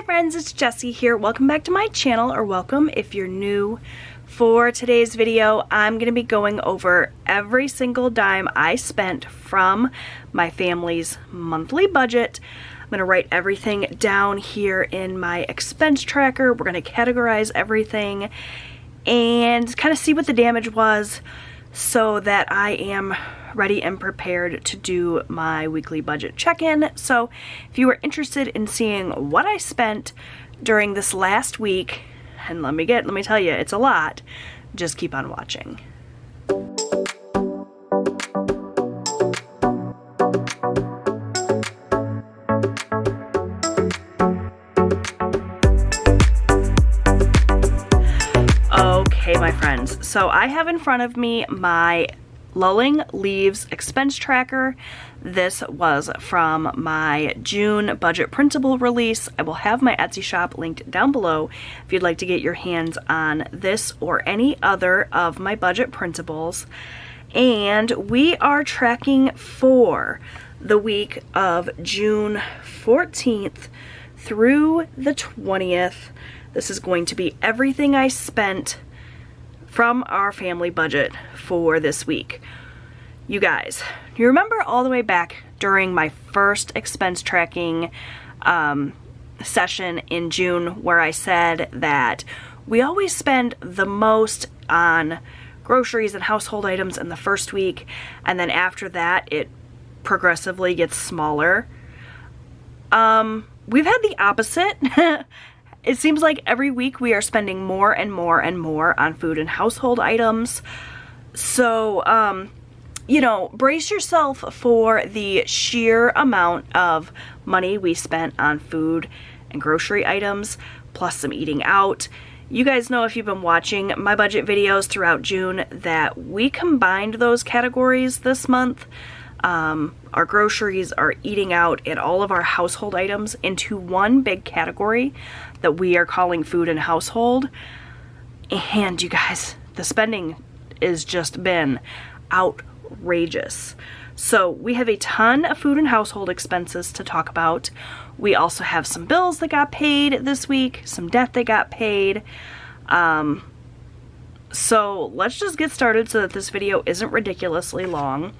friends, it's Jessie here. Welcome back to my channel, or welcome if you're new. For today's video, I'm going to be going over every single dime I spent from my family's monthly budget. I'm going to write everything down here in my expense tracker. We're going to categorize everything and kind of see what the damage was so that I am ready and prepared to do my weekly budget check-in. So if you are interested in seeing what I spent during this last week, and let me tell you, it's a lot, just keep on watching. Okay, my friends, so I have in front of me my Lulling Leaves expense tracker. This was from my June budget printable release. I will have my Etsy shop linked down below if you'd like to get your hands on this or any other of my budget printables. And we are tracking for the week of June 14th through the 20th. This is going to be everything I spent from our family budget for this week. You guys, you remember all the way back during my first expense tracking session in June where I said that we always spend the most on groceries and household items in the first week, and then after that it progressively gets smaller? We've had the opposite. It seems like every week we are spending more and more and more on food and household items. So, you know, brace yourself for the sheer amount of money we spent on food and grocery items, plus some eating out. You guys know, if you've been watching my budget videos throughout June, that we combined those categories this month. Our groceries, our eating out, and all of our household items into one big category that we are calling food and household. And you guys, the spending has just been outrageous. So we have a ton of food and household expenses to talk about. We also have some bills that got paid this week, some debt that got paid. So let's just get started so that this video isn't ridiculously long.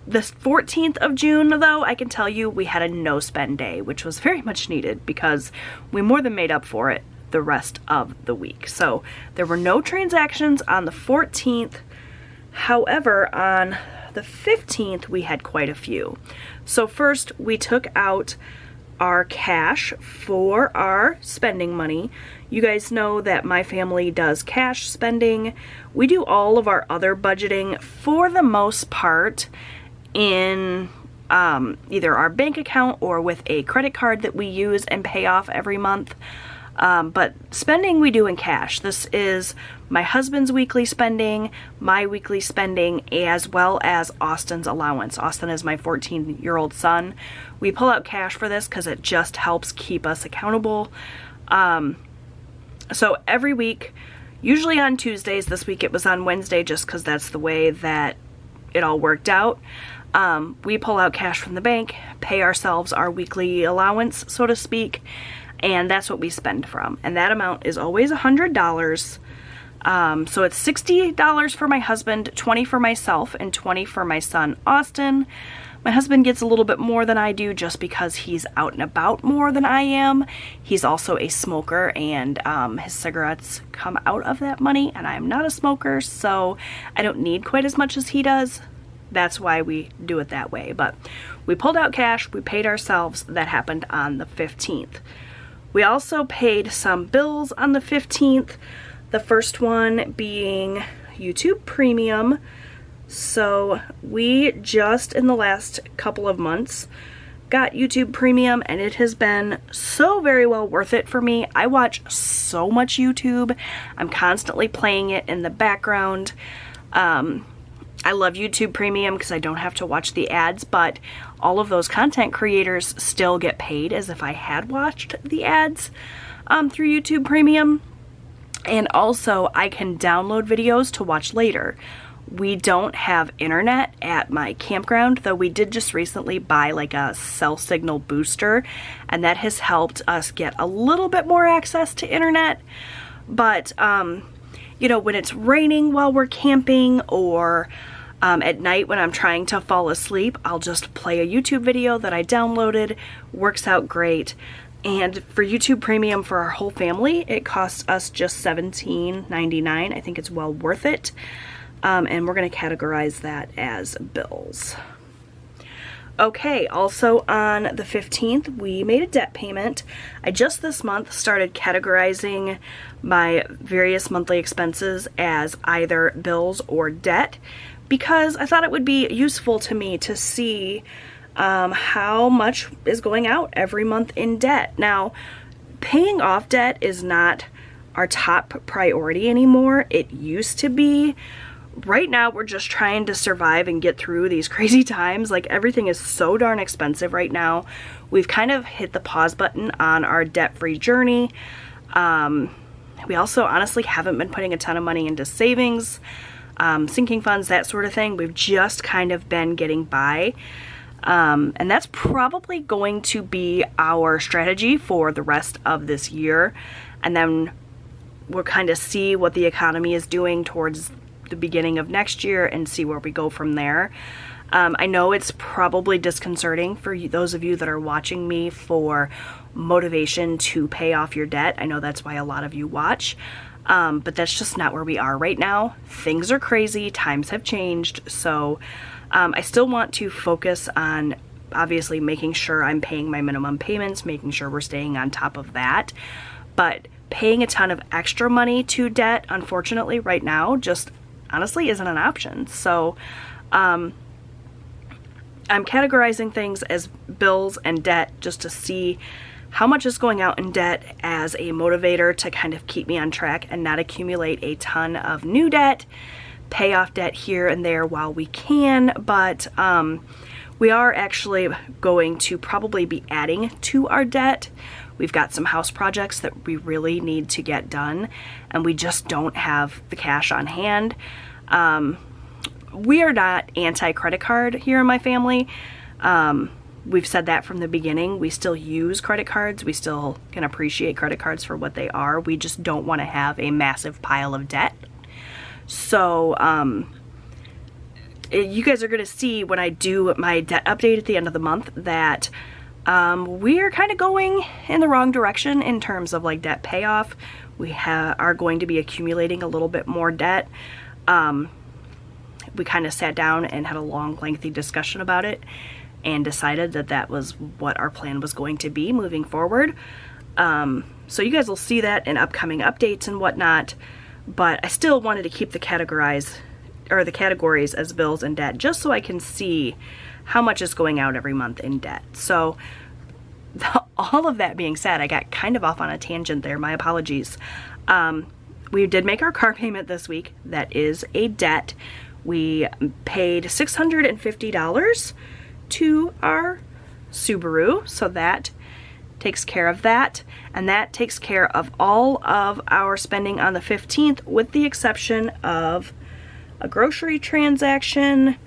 The 14th of June, though, I can tell you we had a no-spend day, which was very much needed because we more than made up for it the rest of the week. So there were no transactions on the 14th. However, on the 15th, we had quite a few. So first, we took out our cash for our spending money. You guys know that my family does cash spending. We do all of our other budgeting for the most part in either our bank account or with a credit card that we use and pay off every month. But spending we do in cash. This is my husband's weekly spending, my weekly spending, as well as Austin's allowance. Austin is my 14-year-old son. We pull out cash for this because it just helps keep us accountable. So every week, usually on Tuesdays, this week it was on Wednesday just because that's the way that it all worked out. We pull out cash from the bank, pay ourselves our weekly allowance, so to speak, and that's what we spend from. And that amount is always $100. So it's $60 for my husband, $20 for myself, and $20 for my son, Austin. My husband gets a little bit more than I do just because he's out and about more than I am. He's also a smoker, and his cigarettes come out of that money, and I am not a smoker, so I don't need quite as much as he does. That's why we do it that way. But we pulled out cash, we paid ourselves. That happened on the 15th. We also paid some bills on the 15th. The first one being YouTube Premium. So we just in the last couple of months got YouTube Premium, and it has been so very well worth it for me. I watch so much YouTube. I'm constantly playing it in the background. I love YouTube Premium because I don't have to watch the ads, but all of those content creators still get paid as if I had watched the ads through YouTube Premium. And also I can download videos to watch later, We don't have internet at my campground, though we did just recently buy like a cell signal booster, and that has helped us get a little bit more access to internet. But, you know, when it's raining while we're camping, or at night when I'm trying to fall asleep, I'll just play a YouTube video that I downloaded. Works out great. And for YouTube Premium for our whole family, it costs us just $17.99. I think it's well worth it. And we're going to categorize that as bills. Okay, also on the 15th, we made a debt payment. I just this month started categorizing my various monthly expenses as either bills or debt, because I thought it would be useful to me to see how much is going out every month in debt. Now, paying off debt is not our top priority anymore. It used to be. Right now, we're just trying to survive and get through these crazy times. Like, everything is so darn expensive right now. We've kind of hit the pause button on our debt-free journey. We also honestly haven't been putting a ton of money into savings, sinking funds, that sort of thing. We've just kind of been getting by. And that's probably going to be our strategy for the rest of this year. And then we'll kind of see what the economy is doing towards the beginning of next year and see where we go from there. I know it's probably disconcerting for those of you that are watching me for motivation to pay off your debt. I know that's why a lot of you watch, but that's just not where we are right now. Things are crazy, times have changed, so I still want to focus on obviously making sure I'm paying my minimum payments, making sure we're staying on top of that, but paying a ton of extra money to debt, unfortunately, right now, just honestly isn't an option. So I'm categorizing things as bills and debt just to see how much is going out in debt as a motivator to kind of keep me on track and not accumulate a ton of new debt, pay off debt here and there while we can. But we are actually going to probably be adding to our debt. We've got some house projects that we really need to get done, and we just don't have the cash on hand. We are not anti-credit card here in my family. We've said that from the beginning. We still use credit cards. We still can appreciate credit cards for what they are. We just don't want to have a massive pile of debt. So, you guys are going to see when I do my debt update at the end of the month that we are kind of going in the wrong direction in terms of like debt payoff. We are going to be accumulating a little bit more debt. We kind of sat down and had a long, lengthy discussion about it and decided that that was what our plan was going to be moving forward. So you guys will see that in upcoming updates and whatnot, but I still wanted to keep the categories as bills and debt just so I can see how much is going out every month in debt. So all of that being said, I got kind of off on a tangent there. My apologies. We did make our car payment this week. That is a debt. We paid $650 to our Subaru, so that takes care of that. And that takes care of all of our spending on the 15th, with the exception of a grocery transaction.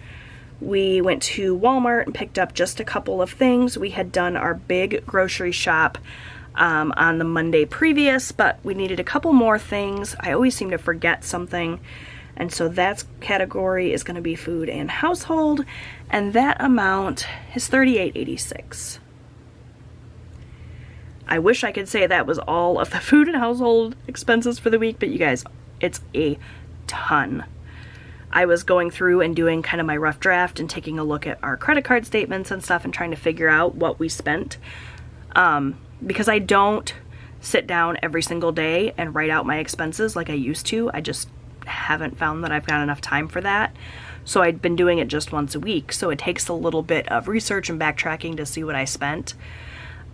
We went to Walmart and picked up just a couple of things. We had done our big grocery shop on the Monday previous, but we needed a couple more things. I always seem to forget something, and so that category is going to be food and household, and that amount is $38.86. I wish I could say that was all of the food and household expenses for the week, but you guys, it's a ton. I was going through and doing kind of my rough draft and taking a look at our credit card statements and stuff and trying to figure out what we spent. Because I don't sit down every single day and write out my expenses like I used to. I just haven't found that I've got enough time for that. So I'd been doing it just once a week. So it takes a little bit of research and backtracking to see what I spent.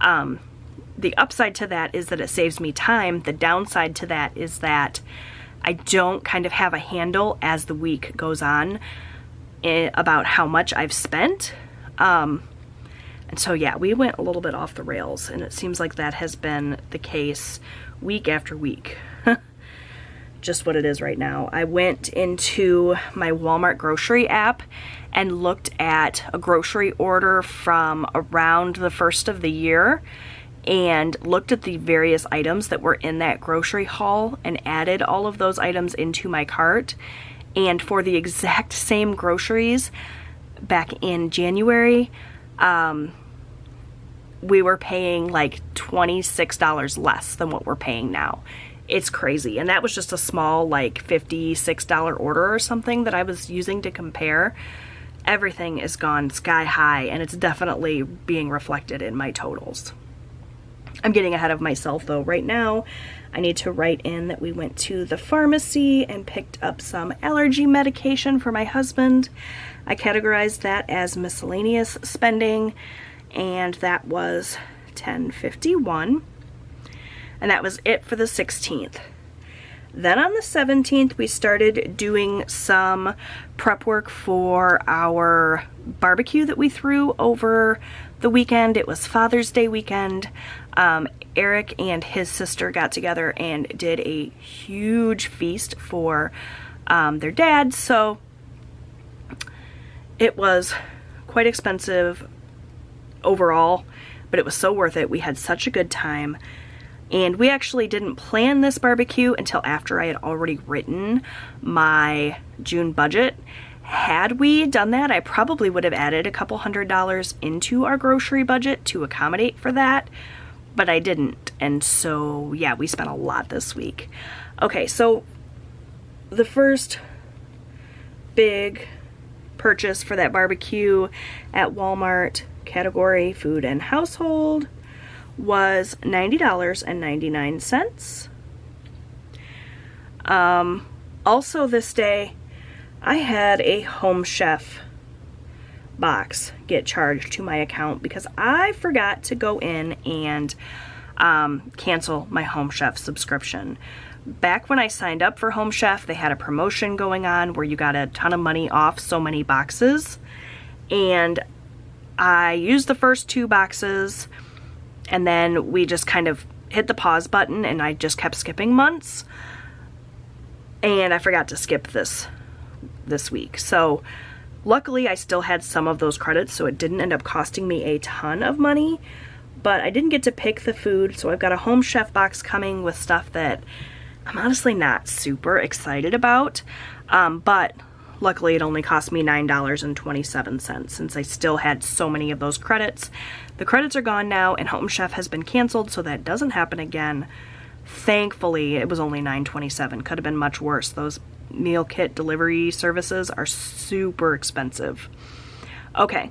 The upside to that is that it saves me time. The downside to that is that I don't kind of have a handle as the week goes on about how much I've spent. And so yeah, we went a little bit off the rails, and it seems like that has been the case week after week. just what it is right now. I went into my Walmart grocery app and looked at a grocery order from around the first of the year and looked at the various items that were in that grocery haul and added all of those items into my cart. And for the exact same groceries back in January, we were paying like $26 less than what we're paying now. It's crazy. And that was just a small like $56 order or something that I was using to compare. Everything is gone sky high, and it's definitely being reflected in my totals. I'm getting ahead of myself though. Right now, I need to write in that we went to the pharmacy and picked up some allergy medication for my husband. I categorized that as miscellaneous spending, and that was $10.51. And that was it for the 16th. Then on the 17th, we started doing some prep work for our barbecue that we threw over the weekend. It was Father's Day weekend. Eric and his sister got together and did a huge feast for their dad. So it was quite expensive overall, but it was so worth it. We had such a good time. And we actually didn't plan this barbecue until after I had already written my June budget. Had we done that, I probably would have added a couple $100 into our grocery budget to accommodate for that, but I didn't. And so, yeah, we spent a lot this week. Okay, so the first big purchase for that barbecue at Walmart, category food and household, was $90.99. Also this day, I had a Home Chef box get charged to my account because I forgot to go in and cancel my Home Chef subscription. Back when I signed up for Home Chef, they had a promotion going on where you got a ton of money off so many boxes, and I used the first 2 boxes, and then we just kind of hit the pause button and I just kept skipping months, and I forgot to skip this week. So luckily I still had some of those credits, so it didn't end up costing me a ton of money, but I didn't get to pick the food. So I've got a Home Chef box coming with stuff that I'm honestly not super excited about, but luckily it only cost me $9.27 since I still had so many of those credits. The credits are gone now and Home Chef has been canceled, so that doesn't happen again. Thankfully, it was only $9.27. Could have been much worse. Those meal kit delivery services are super expensive. Okay.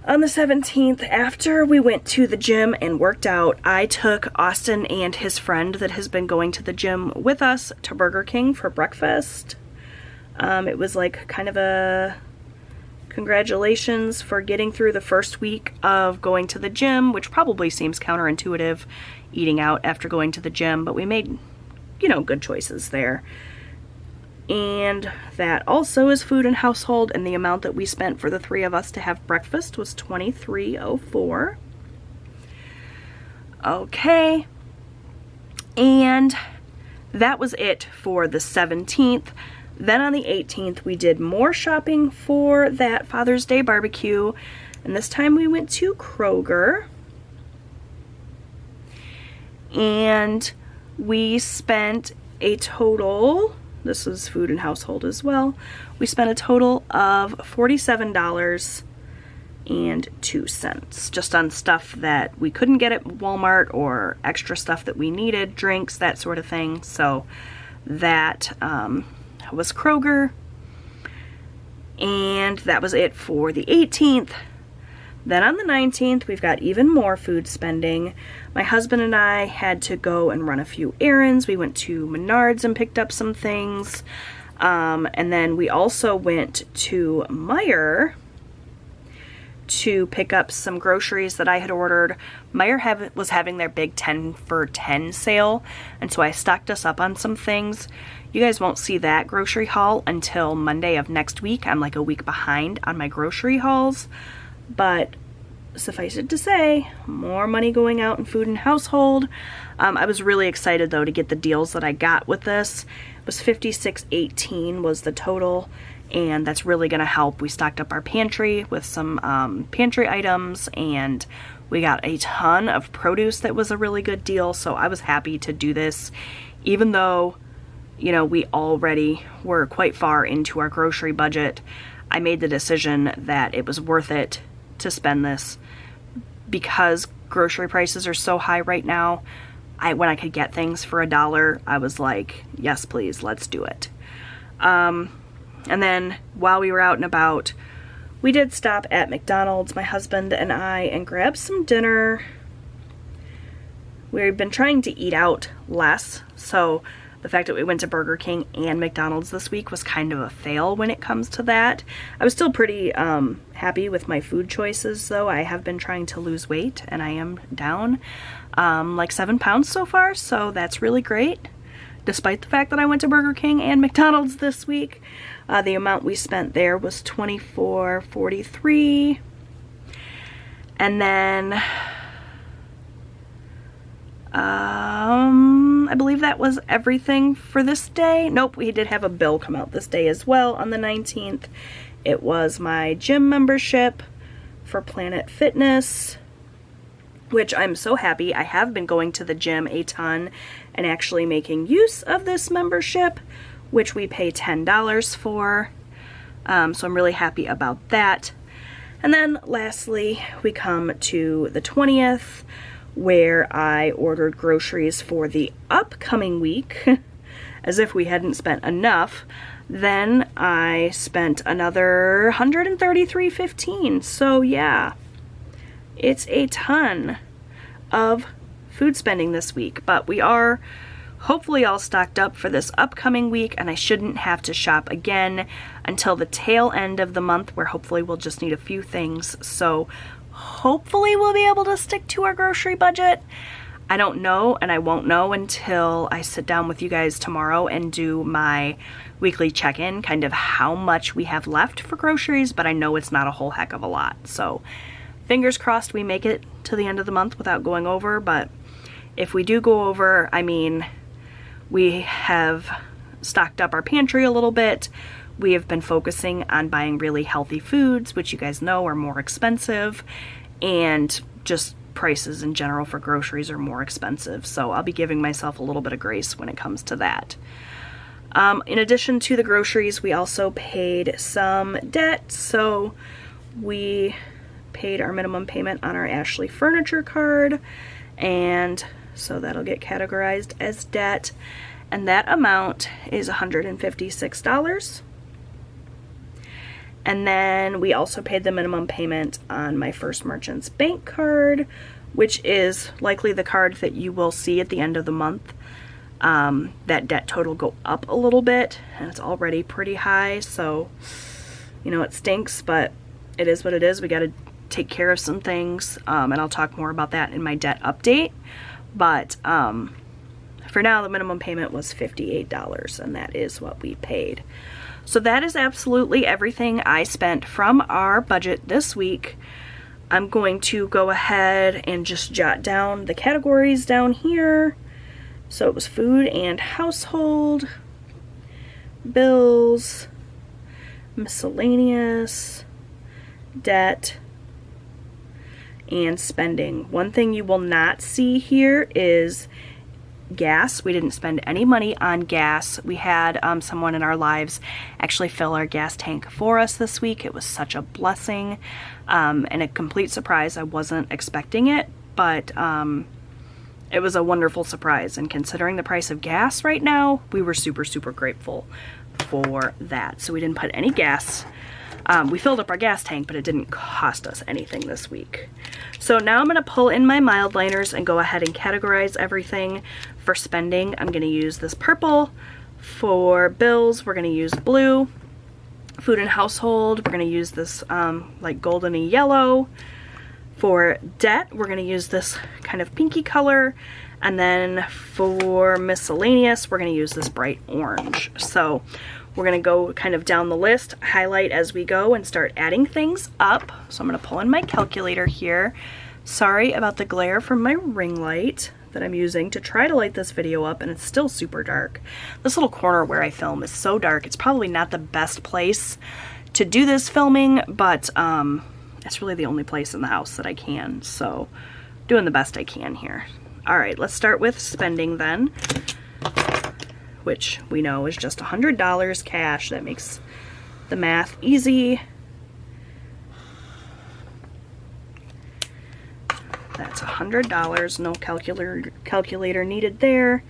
On the 17th, after we went to the gym and worked out, I took Austin and his friend that has been going to the gym with us to Burger King for breakfast. It was like kind of a congratulations for getting through the first week of going to the gym, which probably seems counterintuitive, eating out after going to the gym, but we made, you know, good choices there. And that also is food and household, and the amount that we spent for the 3 of us to have breakfast was $23.04. Okay, and that was it for the 17th. Then on the 18th, we did more shopping for that Father's Day barbecue, and this time we went to Kroger, and we spent a total, this is food and household as well, we spent a total of $47.02 just on stuff that we couldn't get at Walmart or extra stuff that we needed, drinks, that sort of thing. So that was Kroger, and that was it for the 18th. Then on the 19th, we've got even more food spending. My husband and I had to go and run a few errands. We went to Menards and picked up some things, and then we also went to Meijer to pick up some groceries that I had ordered. Meijer was having their big 10 for 10 sale, and so I stocked us up on some things. You guys won't see that grocery haul until Monday of next week. I'm like a week behind on my grocery hauls, but suffice it to say, more money going out in food and household. I was really excited though to get the deals that I got with this. It was $56.18 was the total, and that's really gonna help. We stocked up our pantry with some pantry items, and we got a ton of produce that was a really good deal, so I was happy to do this, even though, you know, we already were quite far into our grocery budget. I made the decision that it was worth it to spend this because grocery prices are so high right now. When I could get things for $1, I was like, yes, please, let's do it. And then while we were out and about, we did stop at McDonald's, my husband and I, and grabbed some dinner. We've been trying to eat out less, so the fact that we went to Burger King and McDonald's this week was kind of a fail when it comes to that. I was still pretty happy with my food choices though. I have been trying to lose weight and I am down like 7 pounds so far, so that's really great. Despite the fact that I went to Burger King and McDonald's this week, the amount we spent there was $24.43. And then I believe that was everything for this day. Nope, we did have a bill come out this day as well on the 19th. It was my gym membership for Planet Fitness, which I'm so happy. I have been going to the gym a ton and actually making use of this membership, which we pay $10 for. So I'm really happy about that. And then lastly, we come to the 20th, where I ordered groceries for the upcoming week, as if we hadn't spent enough. Then I spent another $133.15. So yeah, it's a ton of food spending this week, but we are hopefully all stocked up for this upcoming week, and I shouldn't have to shop again until the tail end of the month, where hopefully we'll just need a few things. So hopefully we'll be able to stick to our grocery budget. I don't know, and I won't know until I sit down with you guys tomorrow and do my weekly check-in, kind of how much we have left for groceries, but I know it's not a whole heck of a lot. So fingers crossed we make it to the end of the month without going over, but if we do go over, I mean, we have stocked up our pantry a little bit. We have been focusing on buying really healthy foods, which you guys know are more expensive, and just prices in general for groceries are more expensive. So I'll be giving myself a little bit of grace when it comes to that. In addition to the groceries, we also paid some debt. So we paid our minimum payment on our Ashley Furniture card, and so that'll get categorized as debt, and that amount is $156. And then we also paid the minimum payment on my First Merchants Bank card, which is likely the card that you will see at the end of the month. That debt total go up a little bit, and it's already pretty high, so you know it stinks, but it is what it is. We got to take care of some things, and I'll talk more about that in my debt update. But for now, the minimum payment was $58, and that is what we paid. So that is absolutely everything I spent from our budget this week. I'm going to go ahead and just jot down the categories down here. So it was food and household, bills, miscellaneous, debt, and spending. One thing you will not see here is gas. We didn't spend any money on gas. We had someone in our lives actually fill our gas tank for us this week. It was such a blessing and a complete surprise. I wasn't expecting it, but it was a wonderful surprise, and considering the price of gas right now, we were super, super grateful for that. So we didn't put any gas. We filled up our gas tank, but it didn't cost us anything this week. So now I'm going to pull in my mild liners and go ahead and categorize everything. For spending, I'm going to use this purple. For bills, we're going to use blue. Food and household, we're going to use this like goldeny yellow. For debt, we're going to use this kind of pinky color. And then for miscellaneous, we're going to use this bright orange. So We're gonna go kind of down the list, highlight as we go, and start adding things up. So I'm gonna pull in my calculator here. Sorry about the glare from my ring light that I'm using to try to light this video up, and it's still super dark. This little corner where I film is so dark, it's probably not the best place to do this filming, but it's really the only place in the house that I can, so doing the best I can here. All right, let's start with spending then, which we know is just $100 cash. That makes the math easy. That's $100, no calculator needed there.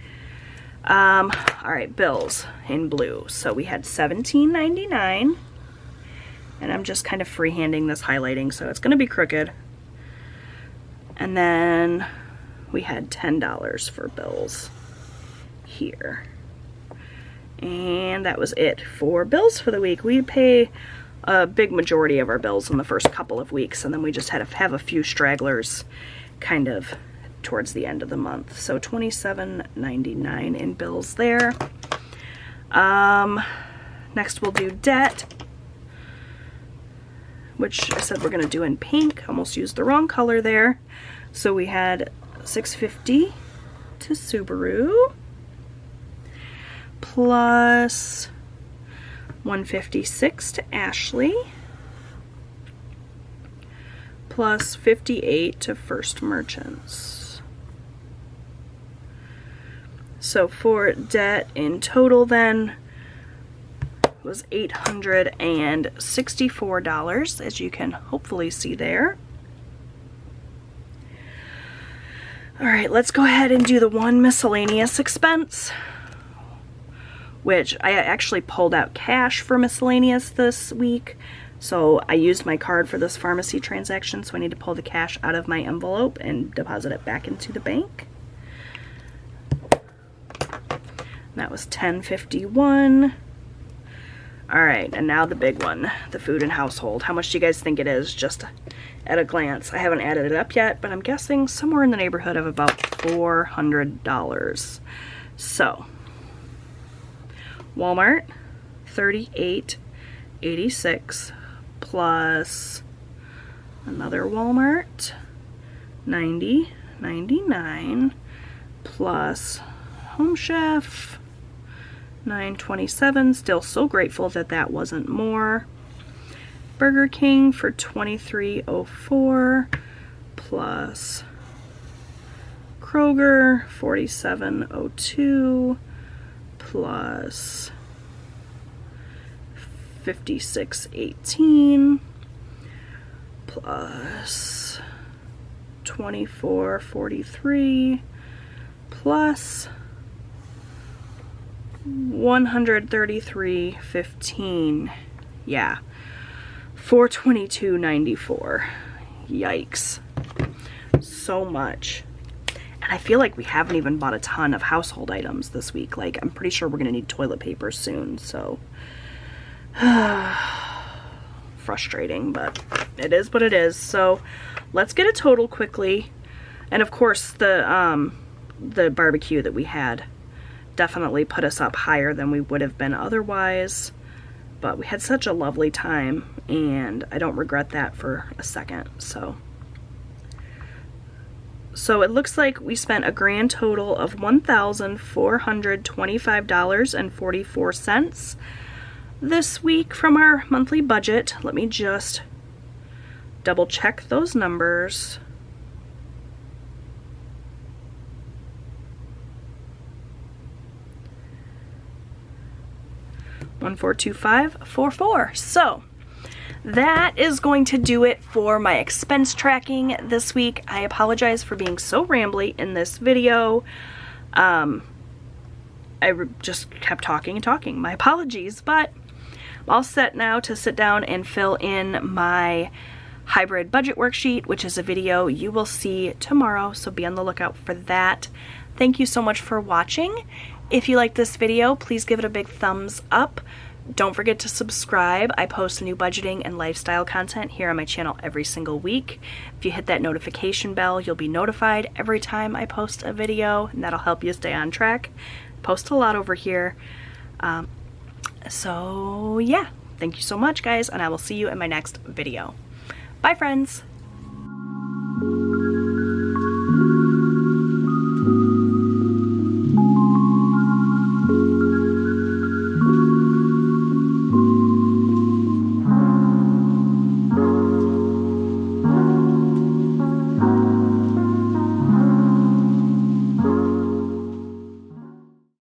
All right, bills in blue. So we had $17.99, and I'm just kind of freehanding this highlighting, so it's gonna be crooked. And then we had $10 for bills here. And that was it for bills for the week. We pay a big majority of our bills in the first couple of weeks, and then we just had to have a few stragglers kind of towards the end of the month. So $27.99 in bills there. Next we'll do debt, which I said we're gonna do in pink. Almost used the wrong color there. So we had $650 to Subaru, plus $156 to Ashley, plus $58 to First Merchants. So for debt in total then was $864, as you can hopefully see there. All right, let's go ahead and do the one miscellaneous expense, which I actually pulled out cash for miscellaneous this week. So I used my card for this pharmacy transaction, so I need to pull the cash out of my envelope and deposit it back into the bank. That was $10.51. All right, and now the big one, the food and household. How much do you guys think it is, just at a glance? I haven't added it up yet, but I'm guessing somewhere in the neighborhood of about $400. So Walmart, $38.86, plus another Walmart, $90.99, plus Home Chef, $9.27. Still so grateful that that wasn't more. Burger King for $23.04, plus Kroger, $47.02, plus $56.18, plus $24.43, plus $133.15. Yeah, $422.94. Yikes, so much. And I feel like we haven't even bought a ton of household items this week. Like, I'm pretty sure we're gonna need toilet paper soon, so frustrating, but it is what it is. So let's get a total quickly. And of course the barbecue that we had definitely put us up higher than we would have been otherwise, but we had such a lovely time and I don't regret that for a second. So it looks like we spent a grand total of $1,425.44 this week from our monthly budget. Let me just double check those numbers. $1,425.44. So that is going to do it for my expense tracking this week. I apologize for being so rambly in this video. I just kept talking and talking. My apologies, but I'm all set now to sit down and fill in my hybrid budget worksheet, which is a video you will see tomorrow, so be on the lookout for that. Thank you so much for watching. If you like this video, please give it a big thumbs up. Don't forget to subscribe. I post new budgeting and lifestyle content here on my channel every single week. If you hit that notification bell, you'll be notified every time I post a video, and that'll help you stay on track. I post a lot over here. So yeah, thank you so much guys, and I will see you in my next video. Bye friends!